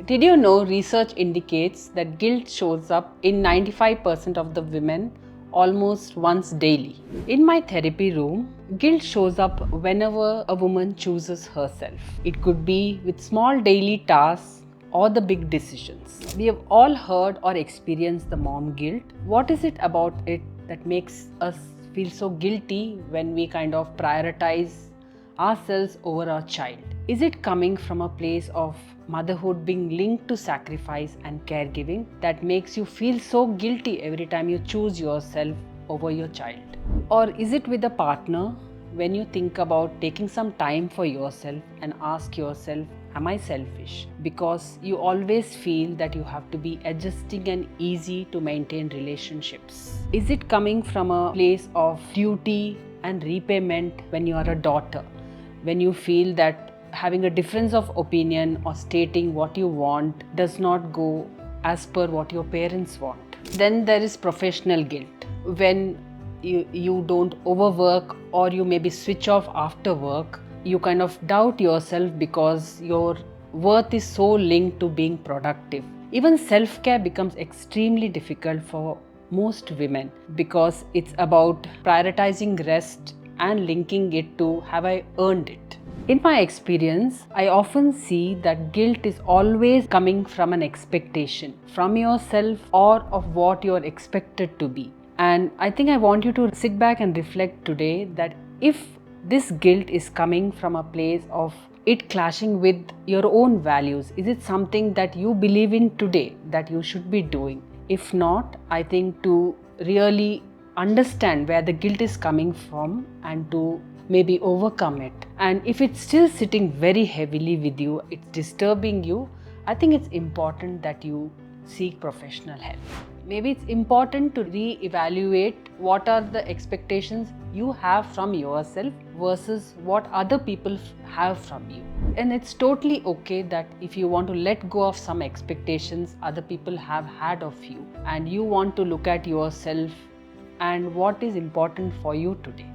Did you know research indicates that guilt shows up in 95% of the women almost once daily? In my therapy room, guilt shows up whenever a woman chooses herself. It could be with small daily tasks or the big decisions. We have all heard or experienced the mom guilt. What is it about it that makes us feel so guilty when we kind of prioritize ourselves over our child? Is it coming from a place of motherhood being linked to sacrifice and caregiving that makes you feel so guilty every time you choose yourself over your child? Or is it with a partner when you think about taking some time for yourself and ask yourself, am I selfish? Because you always feel that you have to be adjusting and easy to maintain relationships. Is it coming from a place of duty and repayment when you are a daughter? When you feel that having a difference of opinion or stating what you want does not go as per what your parents want. Then there is professional guilt. When you don't overwork or you maybe switch off after work, you kind of doubt yourself because your worth is so linked to being productive. Even self-care becomes extremely difficult for most women because it's about prioritizing rest and linking it to have I earned it. In my experience, I often see that guilt is always coming from an expectation from yourself or of what you're expected to be. And I think I want you to sit back and reflect today that if this guilt is coming from a place of it clashing with your own values, is it something that you believe in today that you should be doing? If not, I think to really understand where the guilt is coming from and to maybe overcome it. And if it's still sitting very heavily with you, it's disturbing you, I think it's important that you seek professional help. Maybe it's important to re-evaluate what are the expectations you have from yourself versus what other people have from you. And it's totally okay that if you want to let go of some expectations other people have had of you and you want to look at yourself and what is important for you today.